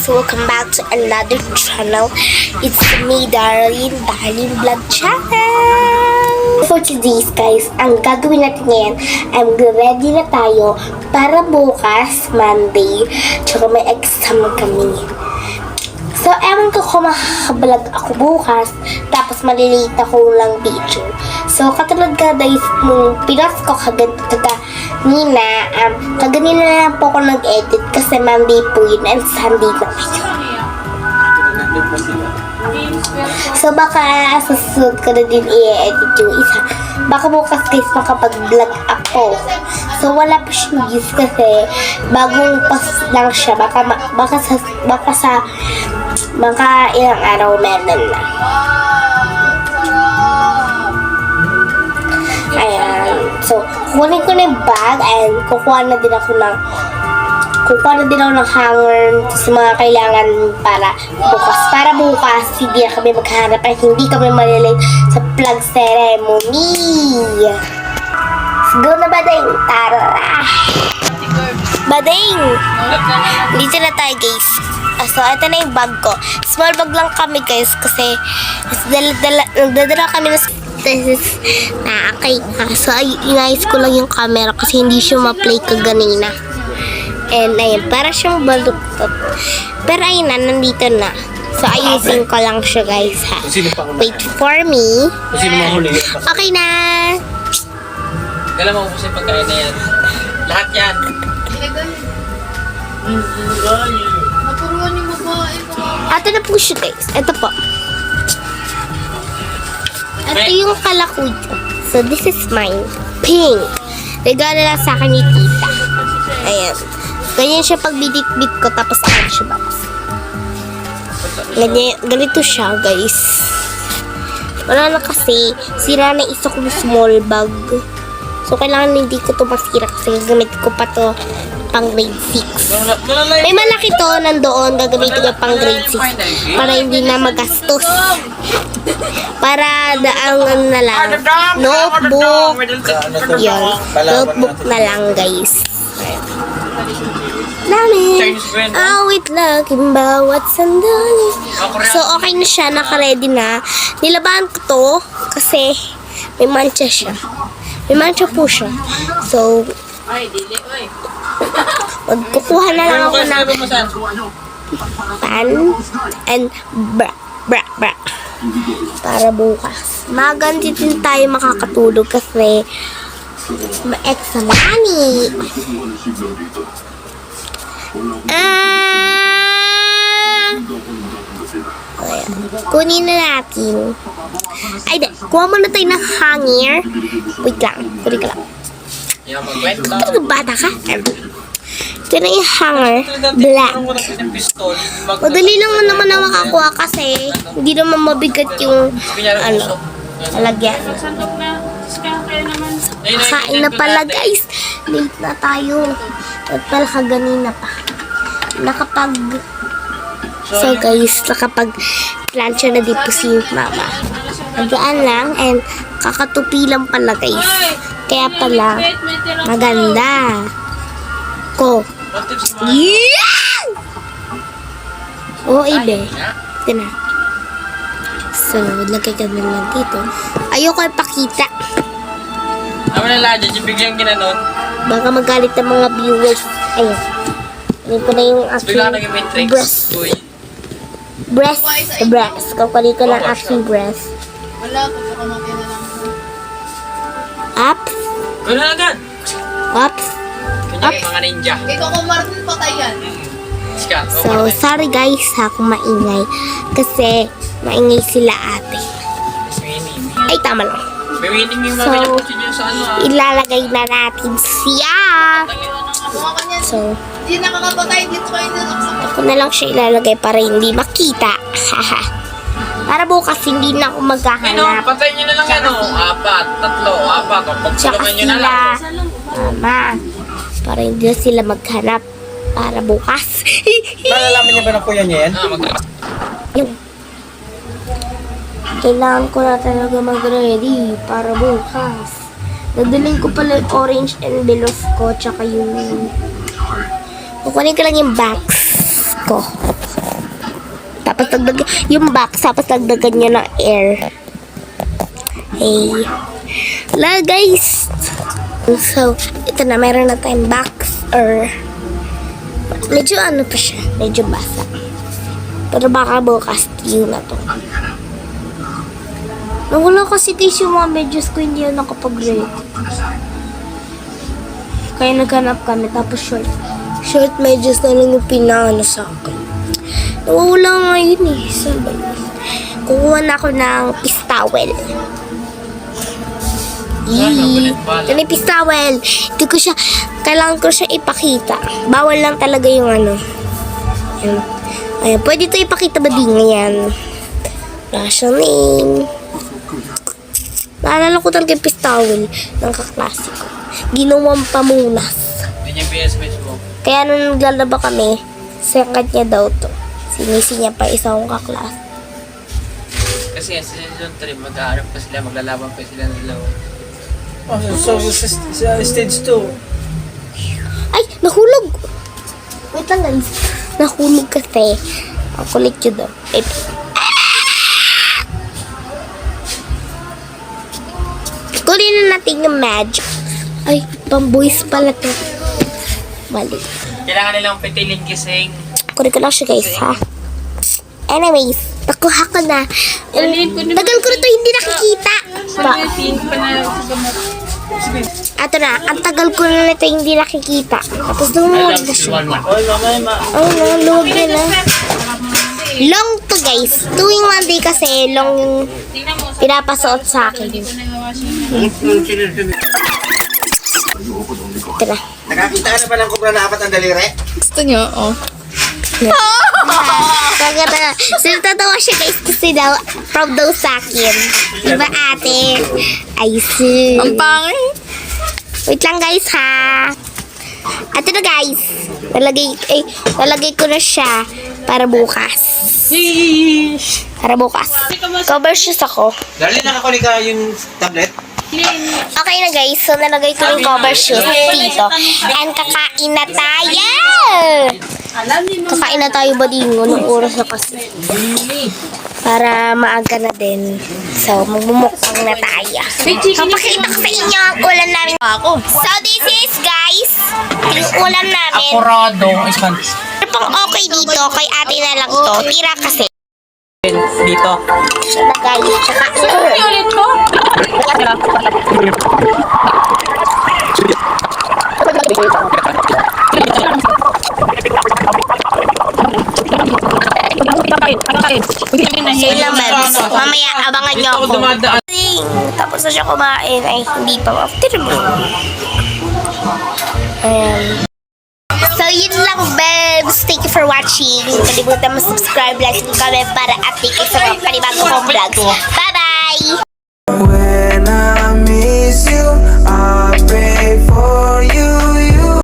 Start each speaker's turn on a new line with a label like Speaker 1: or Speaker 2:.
Speaker 1: welcome back to another channel. It's me, Darlene Vlog Channel. For today's guys, ang gagawin natin ngayon, I'm ready na tayo para bukas, Monday, tsaka may exam kami. So, ewan ko kung makakabalag ako bukas, tapos malilate ako lang video. So, katulad ka guys, nung pinas ko kaganina lang po ako nag-edit kasi Monday po yun and Sunday na yun. So, baka susunod ko na din i-edit yung isa. Baka bukas guys makapag-vlog ako. So, wala pa siyang views kasi bagong post lang siya. Baka sa mga ilang araw meron na. Ayan. So, kukunin ko na yung bag and kukuha na din ako ng hanger sa mga kailangan para bukas hindi na kami maghahanap at hindi kami malilate sa plug ceremony. Let's go na, Bading! Tara! Bading! Dito na tayo, guys. So, ito na yung bag ko. Small bag lang kami, guys, kasi nagdadala kami ng thesis na okay. So, inayos ko lang yung camera kasi hindi siya ma-play kaganina. And, ayun, para siyang baluktot. Pero, ayun na, nandito na. So, ayusin ko lang siya, guys, ha. Wait for me. Okay na.
Speaker 2: Kailan mo ubusin pagkain na yan? Lahat yan.
Speaker 3: Maturuan yung babae ko.
Speaker 1: Ito na po siya, guys. Ito po. Ito yung kalakuy ko. So, this is mine. Pink. Regalo lang sa akin ni tita. Ayan. Ganyan siya pag bidit-bit ko, tapos ayan siya box. Ganito siya, guys. Wala na kasi, sira na isa kong small bag. So, kailangan hindi ko ito masira kasi gagamit ko pa to pang grade 6. May malaki to nandoon, gagamitin ko pang grade 6 para hindi na magastos. Para daang na lang. Notebook. Yun. Notebook na lang, guys. Dami. Awit laging bawat sandali. So, okay na siya. Naka-ready na. Nilabahan ko to kasi may mancha siya. May mancha po siya. So, magkukuha na lang ako ng pan and bra. Para bukas. Maganti din tayo makakatulog kasi ma-exam ani. Kunin na natin. Ay, kuha muna tayo ng hanger. Wait lang. Kunin ka lang. Ito bata ka? Ito na yung hanger. Black. Madali lang naman na makakuha kasi hindi naman mabigat yung lalagyan. Kain na pala, guys. Late na tayo. At pala kaganina pa. So guys, nakapag-plancha na dito si mama. Nagaan lang and kakatupi lang pala, guys. Kaya pala maganda ko. Yeah! Oo, ibe. Ito na. So, lagay ka na lang dito. Ayoko ipakita.
Speaker 2: Ano na lahat dyan? Yung biglang ginanon?
Speaker 1: Baka magalit ng mga viewers. Ayun. Ayun ko na yung aking breast. Kukunin ko lang aking breast.
Speaker 3: Wala ko, baka makina lang.
Speaker 1: Up.
Speaker 2: Wala agad.
Speaker 1: Up.
Speaker 2: Kanya yung mga ninja.
Speaker 3: Ikaw kung Martin patay yan.
Speaker 1: So, sorry guys ha kung maingay. Kasi, maingay sila ate. Ay, tama lang.
Speaker 2: May winning yung mga pinapunsin nyo sa
Speaker 1: ilalagay na natin siya.
Speaker 3: Mga kanyan.
Speaker 1: So,
Speaker 3: Hindi nakakapatay dito kayo nilaksak.
Speaker 1: ako na lang siya ilalagay para hindi makita. Haha. Para bukas hindi na ako maghahanap.
Speaker 2: Patay nyo na lang yan, tatlo, apat.
Speaker 1: Tsaka
Speaker 2: Pagpulungan nyo na
Speaker 1: sila,
Speaker 2: lang.
Speaker 1: mama, para hindi na sila maghanap. Para bukas.
Speaker 4: Nalalaman niya ba na kuya niya yan?
Speaker 1: Yung kailangan ko na talaga mag-ready para bukas. Nadaling ko pala yung orange envelope ko, tsaka yung kukunin ko lang yung box ko. Tapos yung box, tapos dagdagan nyo ng air. Hey. Wala guys. So, ito na, meron na tayong box or medyo ano pa siya, medyo basa. Pero baka bukas yun na to. Nawala kasi guys yung mga medyas ko, hindi yan nakapag-ready. Kaya naghanap kami, tapos short medyas na lang yung pinaano sa akin. Nawala nga yun eh. Saan ba yun? Kukuha na ako ng pistawel. Ito na yung pistawel. Hindi ko siya, kailangan ko siya ipakita. Bawal lang talaga yung ano. Ayan. Ayan, pwede ito ipakita ba din ngayon? Rationing. Naalala ko talaga yung pistawel ng kaklase ko. Ginawang pamunas.
Speaker 2: Yun yung PS mo.
Speaker 1: Kaya nung naglalaba kami, second niya daw to. Sinisi niya pa isa kong kaklase.
Speaker 2: Kasi sa season 3, mag-aarap pa sila, maglalaban pa sila ng dalawa.
Speaker 4: Oh, so, sa stage 2.
Speaker 1: Ay! Nahulog! Wait lang guys. Nahulog kasi. Ang kulit yun daw. Kunin na natin yung magic. Ay, pang boys pala to. Mali.
Speaker 2: Kailangan nilang pitilin gising.
Speaker 1: Kunin ko lang siya guys ha. Anyways, nakuha ko na. Tagal ko na to hindi nakikita. Ato na, ang tagal ko na ito hindi nakikita. Tapos lumuwag na siya. Ay na, luwag na na. Long to guys. Tuwing Monday kasi long yung pinapasuot sa akin. Ito na.
Speaker 4: Nakakita ka na ba ng kubra na apat ang daliri?
Speaker 3: Gusto nyo? Oh.
Speaker 1: Kagata. So, tatawa siya guys kasi daw, proud daw sa akin. Diba ate? Ay, sis.
Speaker 3: Ang pangit.
Speaker 1: Wait lang guys ha. At ito na guys. Lalagay ko na siya para bukas. Para bukas. Cover shoes ako.
Speaker 4: Dali nakakulik ka yung tablet?
Speaker 1: Okay na guys. So, nalagay ko yung cover shoes dito. And kakain na tayo! Kakain na tayo ba din? Anong oras na kasi? Para maaga na din. So, magmumukbang na tayo. Papakita ko sa inyo ang ulam namin. So, this is guys, yung ulam namin.
Speaker 2: Akurado.
Speaker 1: Pero pang okay dito, kay ate na lang to. Tira kasi.
Speaker 2: Dito.
Speaker 1: Siya na guys. Tsaka,
Speaker 3: Ulit ko? Ano
Speaker 1: Sale lang babs. Mamaya, abangan nyo ako.
Speaker 2: Dumadaan.
Speaker 1: Tapos na siya kumain. Ay, hindi pa. After mo. Ayan. So, yun lang, babes. Thank you for watching. Kalimutan mo subscribe, like, and comment para update kayo sa mga panibagong kong vlogs. Bye-bye!